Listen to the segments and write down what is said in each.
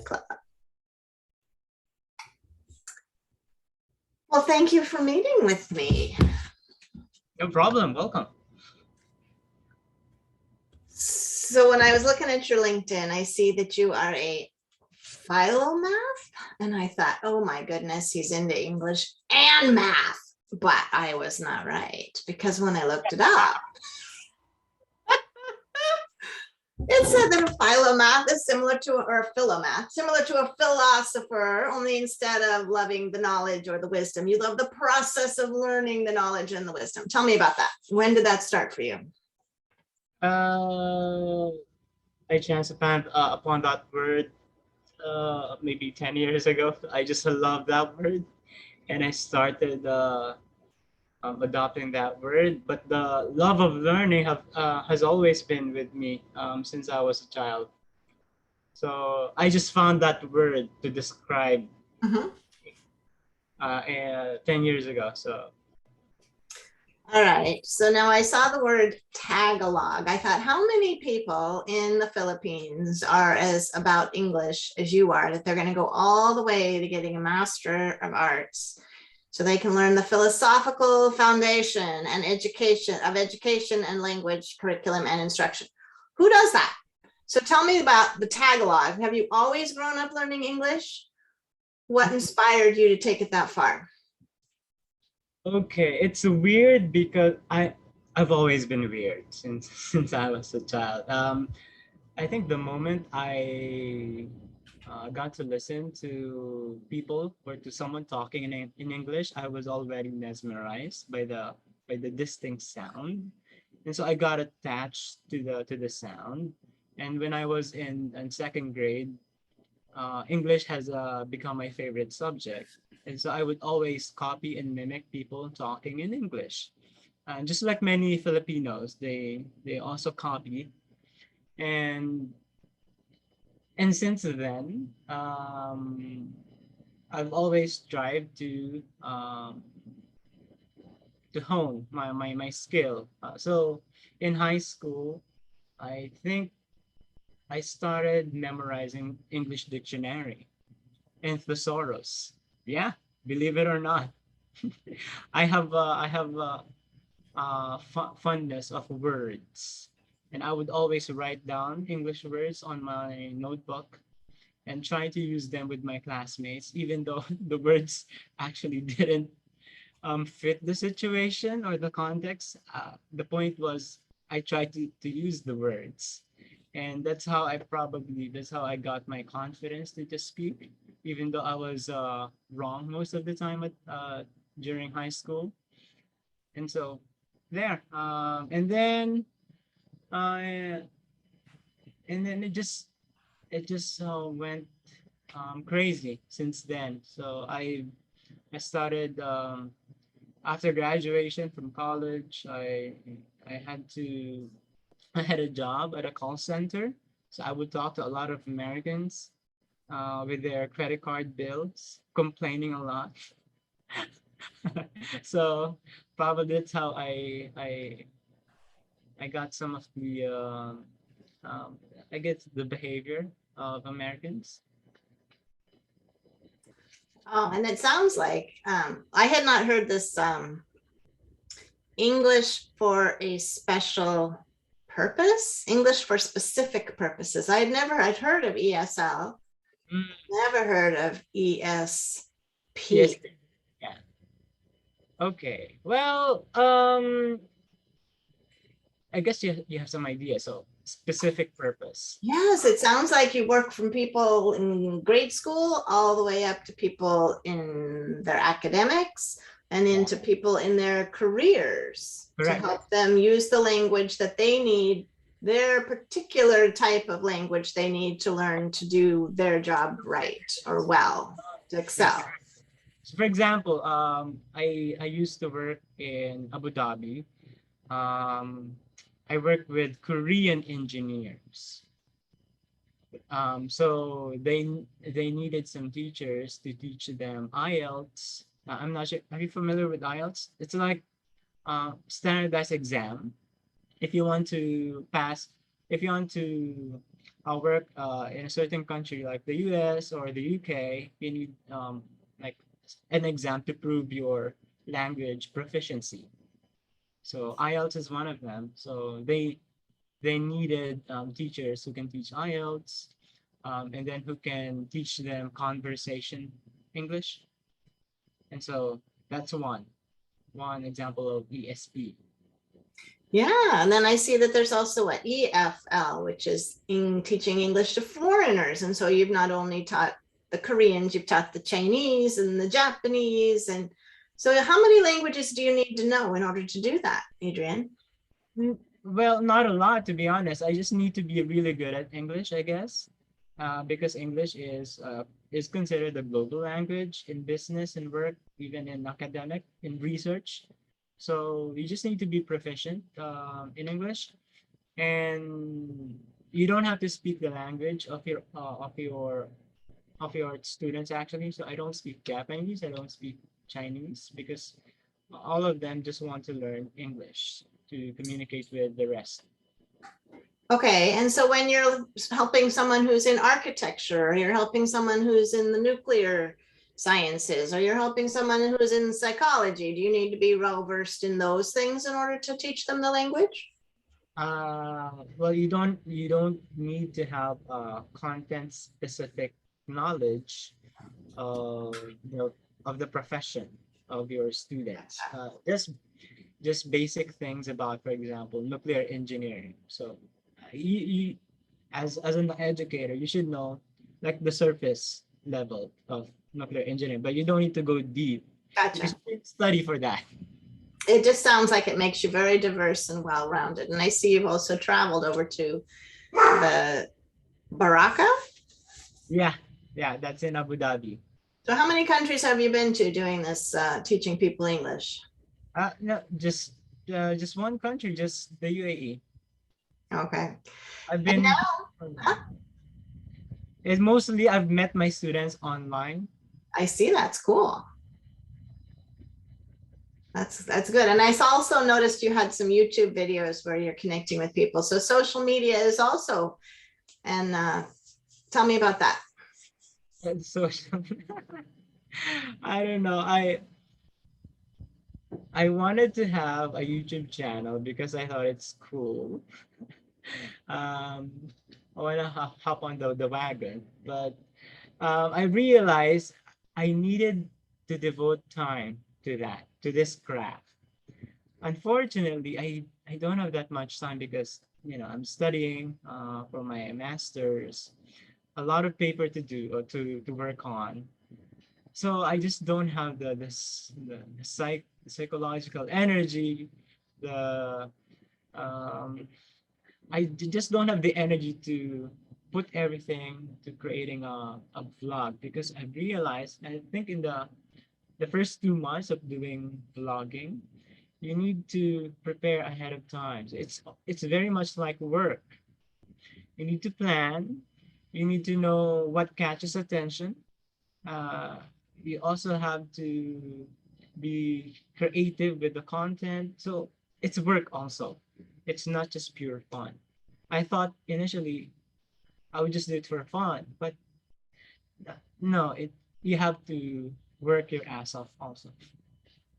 Club. Well, thank you for meeting with me. No problem. Welcome. So when I was looking at your LinkedIn, I see that you are a Philomath, and I thought, oh my goodness, he's into English and math. But I was not right, because when I looked it up, it said that a Philomath is similar to, or a Philomath, similar to a philosopher, only instead of loving the knowledge or the wisdom, you love the process of learning the knowledge and the wisdom. Tell me about that. When did that start for you? I chanced upon that word maybe 10 years ago. I just love that word, and I started adopting that word. But the love of learning has always been with me since I was a child. So I just found that word to describe 10 years ago. So. All right. So now I saw the word Tagalog. I thought, how many people in the Philippines are as about English as you are, that they're going to go all the way to getting a Master of Arts so they can learn the philosophical foundation and education and language curriculum and instruction? Who does that? So tell me about the Tagalog. Have you always grown up learning English? What inspired you to take it that far? Okay, it's weird because I've always been weird since since I was a child. I think the moment I got to listen to people or to someone talking in English, I was already mesmerized by the distinct sound, and so I got attached to the sound. And when I was in second grade, English has become my favorite subject. And so I would always copy and mimic people talking in English. And just like many Filipinos, they also copy. And and since then, I've always strived to hone my skill. So in high school, I think I started memorizing English dictionary and thesaurus. Yeah, believe it or not, I have fondness of words, and I would always write down English words on my notebook and try to use them with my classmates, even though the words actually didn't fit the situation or the context. The point was I tried to use the words. And that's how I got my confidence to just speak, even though I was wrong most of the time during high school. And so there, uh, and then it just went crazy since then. So I started after graduation from college. I had to I had a job at a call center, so I would talk to a lot of Americans with their credit card bills, complaining a lot. So probably that's how I got some of the um, I guess the behavior of Americans. Oh, and it sounds like I had not heard this English for a special purpose, English for specific purposes. I'd heard of ESL, Mm, never heard of ESP. yes. Yeah. Okay. Well, I guess you have some idea. So specific purpose. Yes, it sounds like you work from people in grade school all the way up to people in their academics and Yeah. into people in their careers to Correct. help them use the language that they need, their particular type of language they need to learn to do their job right or well, to Yeah. excel. So for example, I used to work in Abu Dhabi. Um, I work with Korean engineers. So they needed some teachers to teach them Ielts. I'm not sure. Are you familiar with Ielts? It's like standardized exam. If you want to pass, if you want to work in a certain country like the US or the UK, you need like an exam to prove your language proficiency. So IELTS is one of them. So they needed teachers who can teach IELTS, and then who can teach them conversation English. And so that's one example of ESP. Yeah, and then I see that there's also what EFL, which is in teaching English to foreigners. And so you've not only taught the Koreans, you've taught the Chinese and the Japanese. And so how many languages do you need to know in order to do that, Adrian? Well, not a lot, to be honest. I just need to be really good at English, I guess, because English is considered a global language in business and work, even in academic, in research. So you just need to be proficient in English, and you don't have to speak the language of your students actually. So I don't speak Japanese, I don't speak Chinese because all of them just want to learn English to communicate with the rest. Okay, and so when you're helping someone who's in architecture, or you're helping someone who's in the nuclear sciences, or you're helping someone who's in psychology, do you need to be well versed in those things in order to teach them the language? Well, you don't need to have content specific knowledge of the profession of your students. Just basic things about, for example, nuclear engineering. So you as an educator, you should know like the surface level of nuclear engineering, but you don't need to go deep because Gotcha. you can study for that. It just sounds like it makes you very diverse and well-rounded. And I see you've also traveled over to the Baraka. Yeah, yeah, that's in Abu Dhabi. So how many countries have you been to doing this, teaching people English? No, just one country, just the UAE. Okay. I've And been. now It's mostly I've met my students online. I see that's cool. That's good. And I also noticed you had some YouTube videos where you're connecting with people. So social media is also, and tell me about that. And social. I don't know. I wanted to have a YouTube channel because I thought it's cool. Um, I want to hop on the wagon, but I realized I needed to devote time to this craft. Unfortunately, I don't have that much time because I'm studying for my master's, a lot of paper to do or to work on. So I just don't have the psychological energy, the just don't have the energy to put everything to creating a vlog because I realized, I think in the first 2 months of doing vlogging, you need to prepare ahead of time. So it's very much like work. You need to plan. You need to know what catches attention. Uh, you also have to be creative with the content. So it's work also. It's not just pure fun. I thought initially I would just do it for fun, but no, you have to work your ass off also.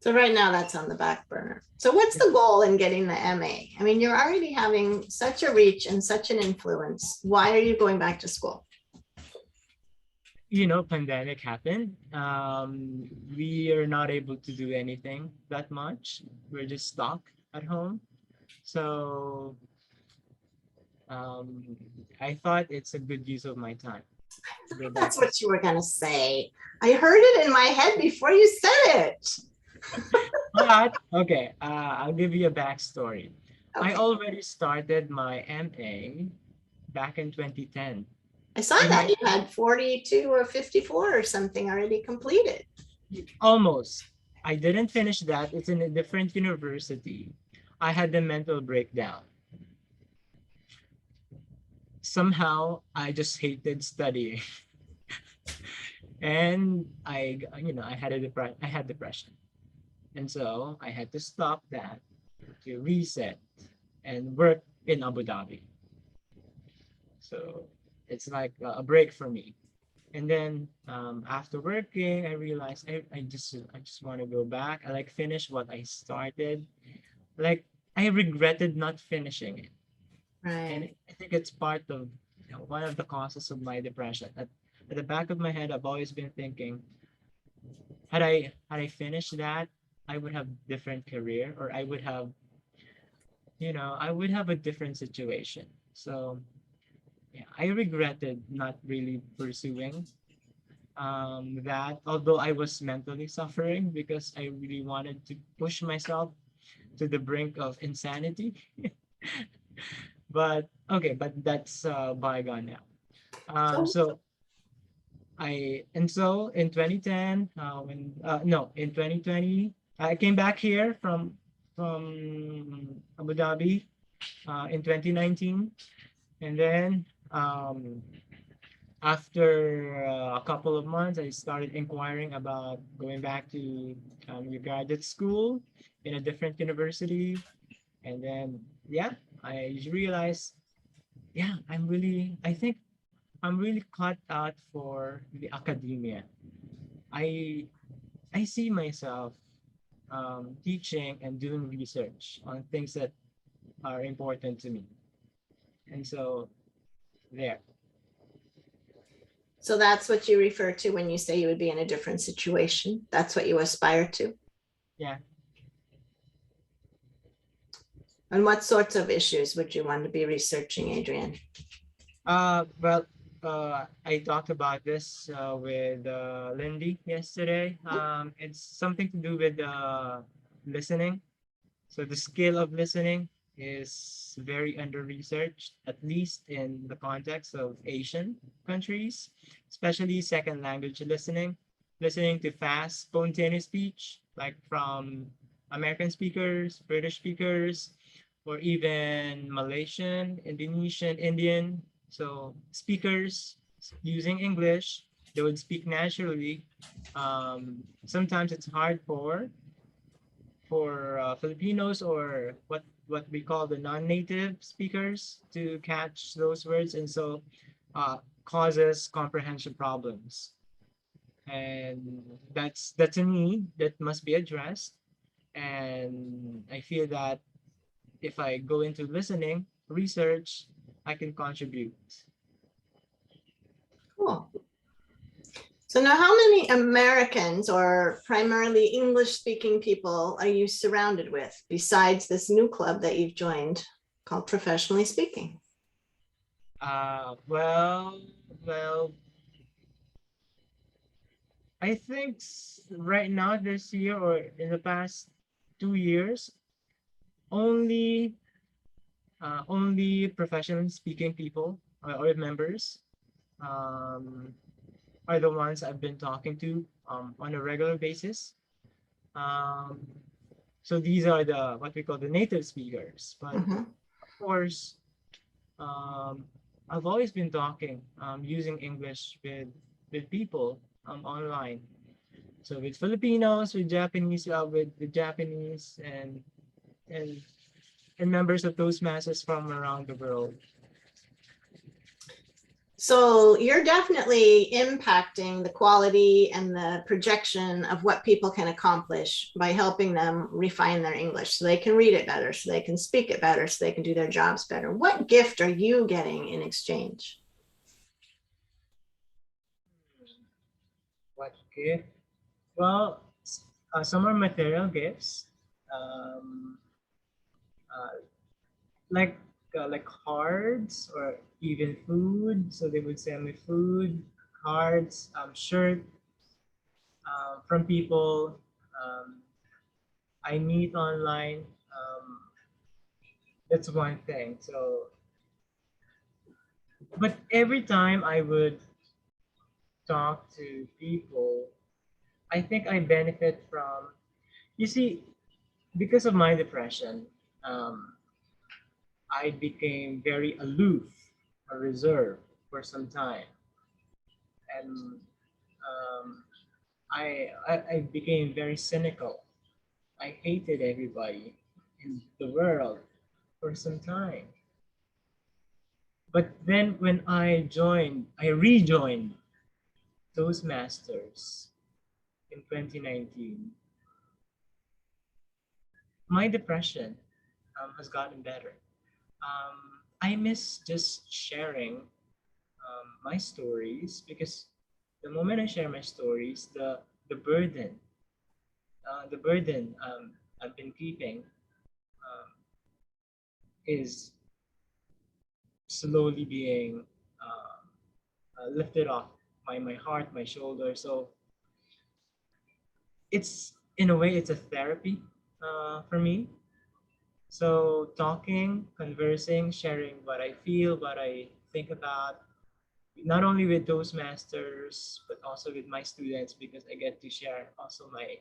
So right now that's on the back burner. So what's the goal in getting the MA? I mean, you're already having such a reach and such an influence. Why are you going back to school? Pandemic happened. We are not able to do anything that much. We're just stuck at home. So um, I thought it's a good use of my time to go back That's to what you were going to say. I heard it in my head before you said it. But okay, I'll give you a backstory. I Okay. already started my MA back in 2010. I saw In that my you had 42 or 54 or something already completed. almost, I didn't finish that. It's in a different university. I had the mental breakdown. Somehow, I just hated studying, and I had depression, and so I had to stop that to reset and work in Abu Dhabi. So It's like a break for me. And then after working, I realized I just want to go back. I like finish what I started. Like I regretted not finishing it, and Right. I think it's part of one of the causes of my depression. At the back of my head, I've always been thinking, had I finished that, I would have different career, or I would have a different situation. So yeah, I regretted not really pursuing that, although I was mentally suffering because I really wanted to push myself to the brink of insanity. But okay, but that's bygone now. So, So so in 2010, when no, in 2020, I came back here from Abu Dhabi in 2019, and then after a couple of months, I started inquiring about going back to graduate school in a different university, and then yeah, I realized, yeah, I think I'm really cut out for the academia. I I see myself teaching and doing research on things that are important to me, and so there, so that's what you refer to when you say you would be in a different situation. That's what you aspire to. yeah. And what sorts of issues would you want to be researching, Adrian? Well, I talked about this with Lindy yesterday. It's something to do with listening. So the skill of listening is very under researched, at least in the context of Asian countries, especially second language listening, listening to fast, spontaneous speech, like from American speakers, British speakers, or even Malaysian, Indonesian, Indian. So speakers using English, they would speak naturally. Sometimes it's hard for Filipinos, or what we call the non-native speakers, to catch those words, and so causes comprehension problems. And that's a need that must be addressed. And I feel that if I go into listening research, I can contribute. Cool. So now how many Americans or primarily English speaking people are you surrounded with besides this new club that you've joined called Professionally Speaking? Well, I think right now this year or in the past 2 years, only only professionally speaking people or members um, are the ones I've been talking to on a regular basis. Um, so these are the what we call the native speakers. But Mhm. of course, um, I've always been talking using English with people online. So with Filipinos, with Japanese, with Japanese and and members of those masses from around the world. So you're definitely impacting the quality and the projection of what people can accomplish by helping them refine their English so they can read it better, so they can speak it better, so they can do their jobs better. What gift are you getting in exchange? What gift? Well, some are material gifts, um, uh, like like cards or even food. So they would send me food, cards, shirt from people um, I meet online. That's one thing. So, but every time I would talk to people, I think I benefit from. You see, because of my depression, um, I became very aloof or reserved for some time, and I became very cynical. I hated everybody in the world for some time. But then when I rejoined Toastmasters in 2019, my depression has gotten better. I miss just sharing my stories, because the moment I share my stories, the burden I've been keeping um, is slowly being lifted off my heart, my shoulder. So it's, in a way, it's a therapy for me. So talking, conversing, sharing what I feel, what I think about, not only with those masters, but also with my students, because I get to share also my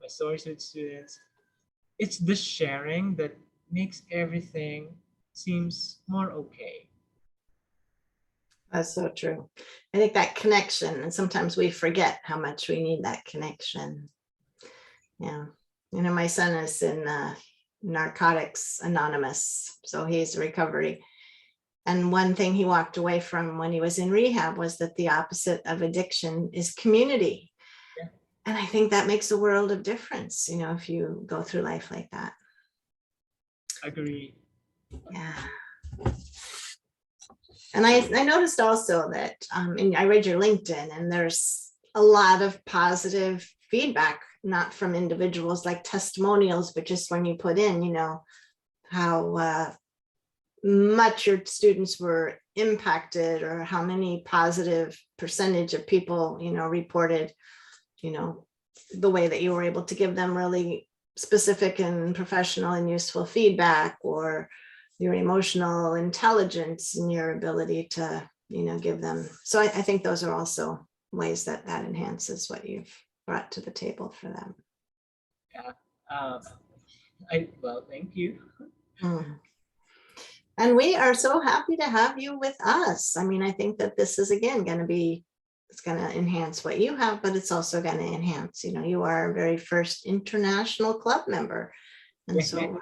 stories with students. It's the sharing that makes everything seems more okay. That's so true. I think that connection, and sometimes we forget how much we need that connection. Yeah. My son is in Narcotics Anonymous, so he's recovery. And one thing he walked away from when he was in rehab was that the opposite of addiction is community. Yeah. And I think that makes a world of difference, if you go through life like that. Agree. Yeah. And I noticed also that, and I read your LinkedIn, and there's a lot of positive feedback, not from individuals like testimonials, but just when you put in, how much your students were impacted, or how many positive percentage of people, reported, the way that you were able to give them really specific and professional and useful feedback, or your emotional intelligence and your ability to, give them. So I think those are also ways that enhances what you've brought to the table for them. Yeah. Uh, thank you. Mm. And we are so happy to have you with us. I mean, I think that this is, again, it's going to enhance what you have, but it's also going to enhance, you are our very first international club member. And so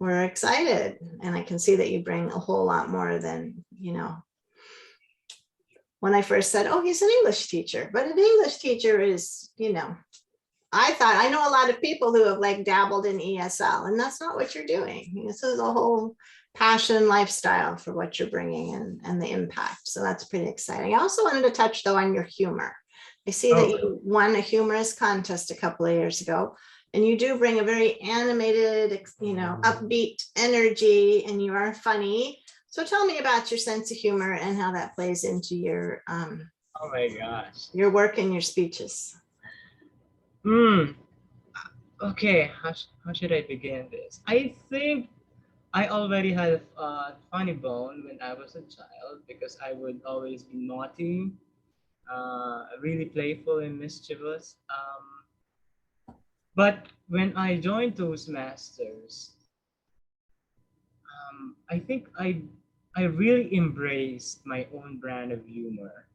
we're excited. And I can see that you bring a whole lot more than, when I first said, oh, he's an English teacher, but an English teacher is, I know a lot of people who have like dabbled in ESL, and that's not what you're doing. This is a whole passion lifestyle for what you're bringing, and the impact. So that's pretty exciting. I also wanted to touch though on your humor. I see that you won a humorous contest a couple of years ago, and you do bring a very animated, upbeat energy, and you are funny. So tell me about your sense of humor and how that plays into your Oh my gosh. your work and your speeches. Okay, how should I begin this? I think I already had a funny bone when I was a child, because I would always be naughty, really playful and mischievous. But when I joined Toastmasters, I think I really embraced my own brand of humor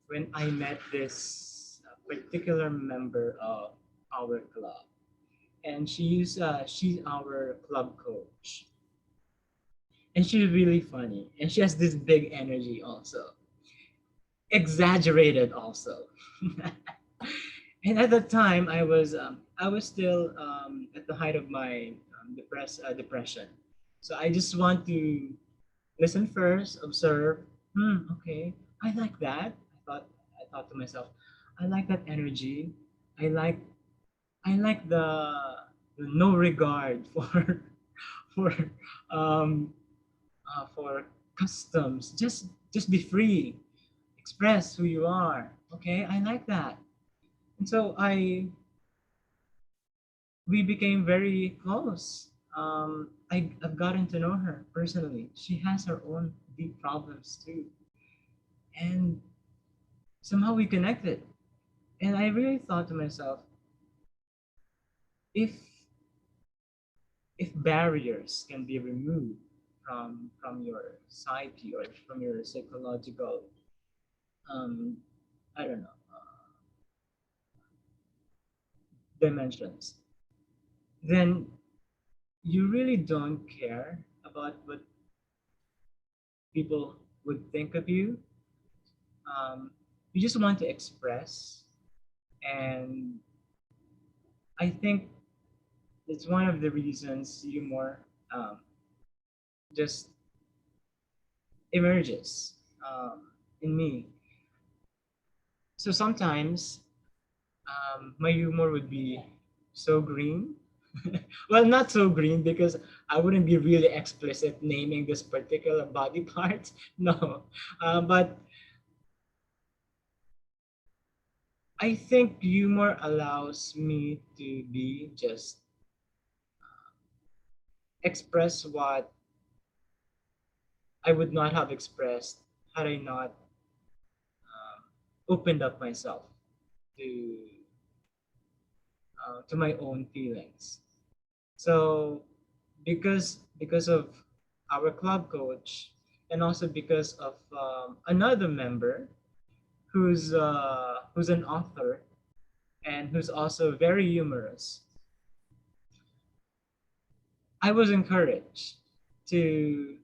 when I met this particular member of our club, and she's our club coach, and she's really funny, and she has this big energy also, exaggerated also. And at the time, I was still at the height of my depression, so I just want to listen first, observe. Okay, I like that. I thought to myself, I like that energy. I like I like the no regard for for um for customs. Just be free, express who you are. Okay, I like that. And so I we became very close. I've gotten to know her personally. She has her own deep problems too, and somehow we connected. And I really thought to myself, if if barriers can be removed from your psyche, or from your psychological, um, I don't know, dimensions, then you really don't care about what people would think of you. You just want to express, and I think it's one of the reasons humor um, just emerges in me. So sometimes my humor would be so green. Well, not so green because I wouldn't be really explicit naming this particular body part. No, but I think humor allows me to be just express what I would not have expressed had I not opened up myself to to my own feelings. So because of our club coach, and also because of another member who's an author and who's also very humorous, I was encouraged to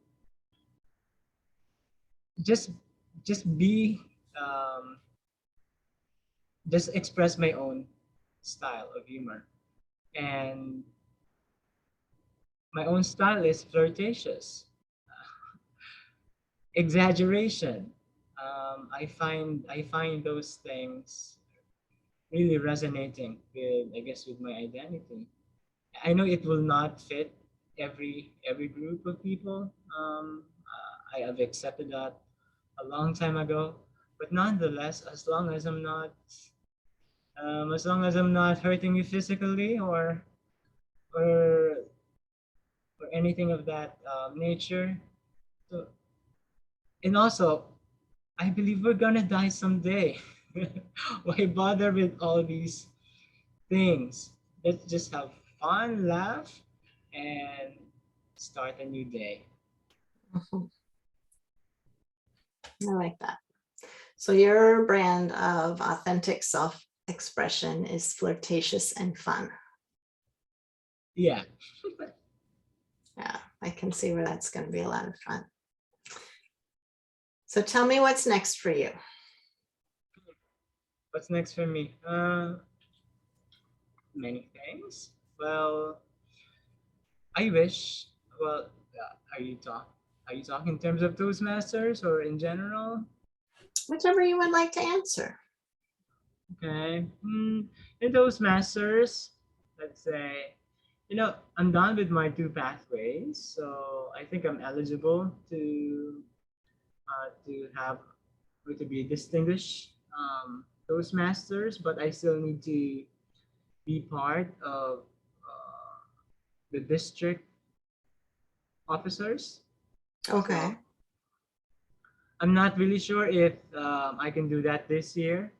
just just be um, just express my own style of humor. And my own style is flirtatious, exaggeration. I find those things really resonating with, I guess, with my identity. I know it will not fit every group of people. I have accepted that a long time ago, but nonetheless, as long as I'm not hurting you physically or or anything of that nature. So, and also, I believe we're gonna die someday. Why bother with all these things? Let's just have fun, laugh, and start a new day. Mhm. I like that. So your brand of authentic self-expression is flirtatious and fun. Yeah. Yeah, I can see where that's going to be a lot of fun. So tell me what's next for you. What's next for me? Many things. Well, I wish. Well, are you talking in terms of Toastmasters or in general? Whichever you would like to answer. Okay. In Toastmasters, let's say, I'm done with my two pathways, so I think I'm eligible to have or to be a distinguished Toastmasters, but I still need to be part of the district officers. So Okay. I'm not really sure if I can do that this year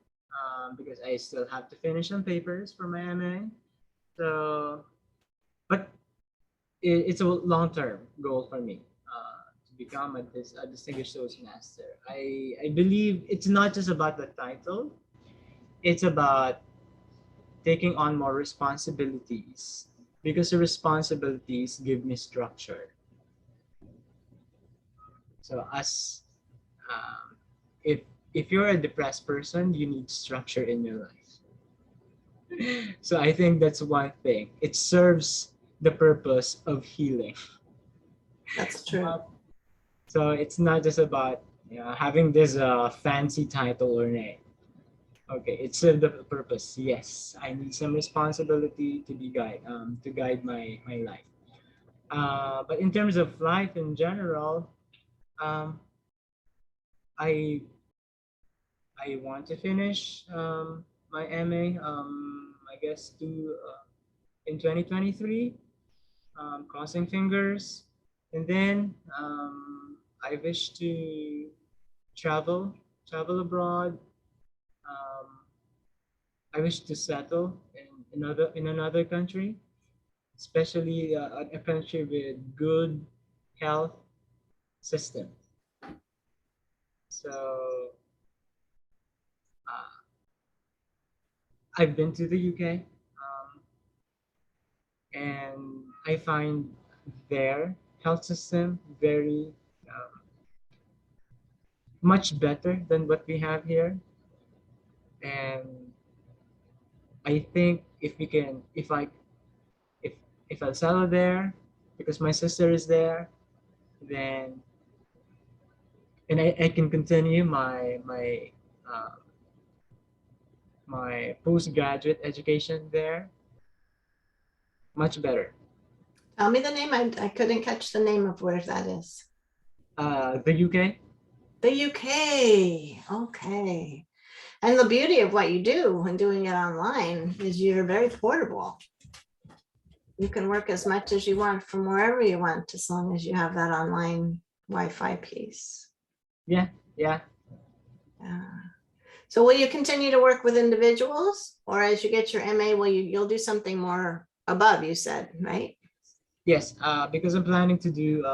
because I still have to finish some papers for my MA. So, but it's a long-term goal for me to become a distinguished Toastmaster. I believe it's not just about the title; it's about taking on more responsibilities because the responsibilities give me structure. So as um, if if you're a depressed person, you need structure in your life. So I think that's one thing. It serves the purpose of healing. That's true. So it's not just about having this fancy title or name. Okay, it served the purpose. Yes, I need some responsibility to guide my life. But in terms of life in general, um, I I want to finish my MA. I guess in 2023. Crossing fingers, and then I wish to travel travel abroad. Um, I wish to settle in another country, especially a country with good health system. So uh, I've been to the UK, and I find their health system very much better than what we have here. And I think if we can, if if I'll settle there, because my sister is there, then and I can continue uh, my postgraduate education there, much better. Tell me the name. I couldn't catch the name of where that is. The UK. The UK. Okay. And the beauty of what you do when doing it online is you're very portable. You can work as much as you want from wherever you want, as long as you have that online Wi-Fi piece. Yeah, yeah. Yeah. So will you continue to work with individuals, or as you get your MA, you'll do something more above, you said, right? Yes, because I'm planning to do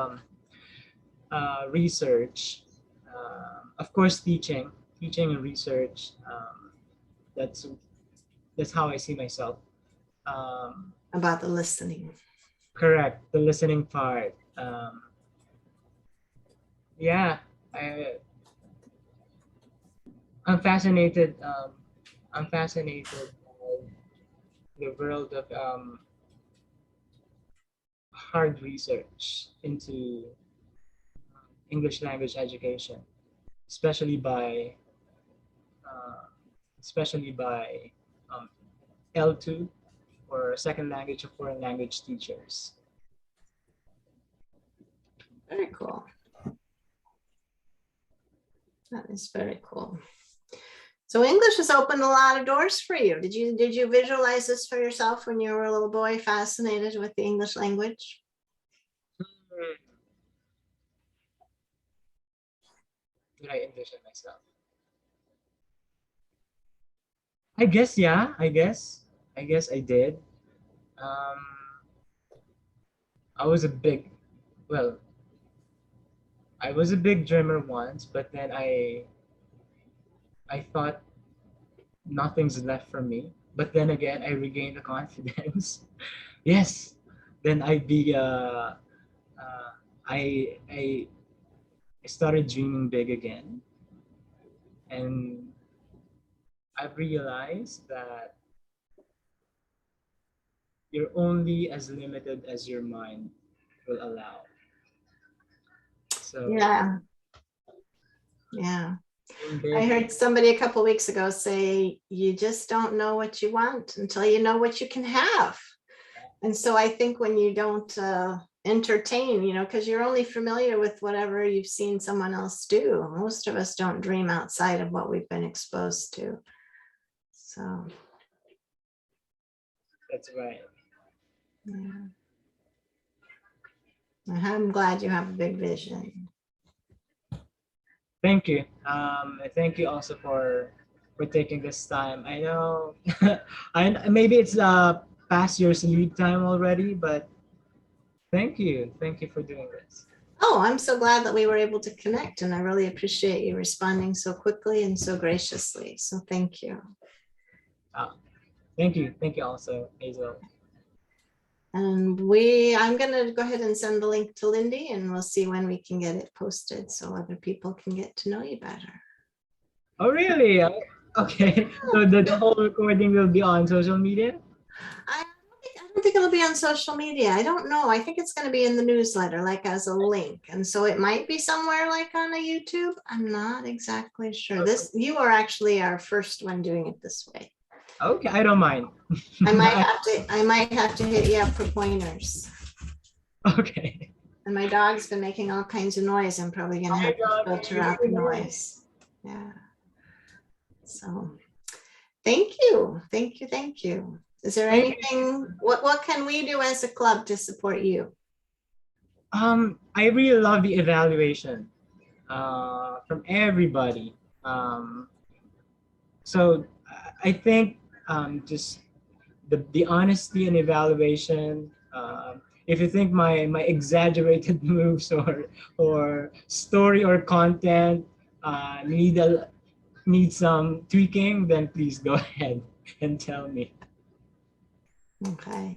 research, of course, teaching and research. That's that's how I see myself. Um, About the listening. correct, the listening part. Yeah, I, I'm fascinated. I'm fascinated by the world of hard research into English language education, especially by uh, especially by um, L2 or second language or foreign language teachers. Very cool. That is very cool. So English has opened a lot of doors for you. Did you visualize this for yourself when you were a little boy, fascinated with the English language? Did I envision myself? I guess, yeah. I guess I did. Um, I was a big, well, I was a big dreamer once, but then I thought nothing's left for me. But then again, I regained the confidence. Yes, then I'd be I started dreaming big again, and I've realized that you're only as limited as your mind will allow. So Yeah, yeah. dream I big. heard somebody a couple weeks ago say, you just don't know what you want until you know what you can have. And so I think when you don't entertain, because you're only familiar with whatever you've seen someone else do. Most of us don't dream outside of what we've been exposed to. So, That's right. yeah. I'm glad you have a big vision. Thank you. Thank you also for taking this time. I know, I maybe it's past your sleep time already, but thank you for doing this. Oh, I'm so glad that we were able to connect, and I really appreciate you responding so quickly and so graciously. So thank you. Uh, thank you also, Hazel. And I'm going to go ahead and send the link to Lindy, and we'll see when we can get it posted so other people can get to know you better. Oh, really? Okay. So the whole recording will be on social media? I don't think it'll be on social media. I don't know. I think it's going to be in the newsletter, like as a link. And so it might be somewhere like on a YouTube. I'm not exactly sure. You are actually our first one doing it this way. Okay, I don't mind. I might have to hit you up for pointers. Okay. And my dog's been making all kinds of noise. I'm probably going to have to filter out the noise. Yeah. So thank you. Thank you. Thank you. Is there anything, what can we do as a club to support you? I really love the evaluation from everybody. So I think just the honesty and evaluation. If you think my exaggerated moves or story or content need some tweaking, then please go ahead and tell me. Okay.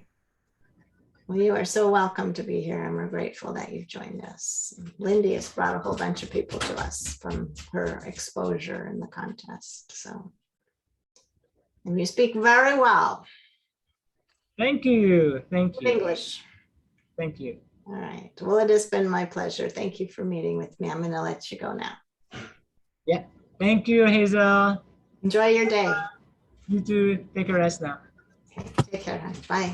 Well, you are so welcome to be here, and we're grateful that you've joined us. Lindy has brought a whole bunch of people to us from her exposure in the contest. So, and you speak very well Thank you. Thank you. English. Thank you. All right. Well, it has been my pleasure. Thank you for meeting with me. I'm going to let you go now. Yeah. Thank you, Hazel. Enjoy your day. You too. Take a rest now. Okay, take care. Bye.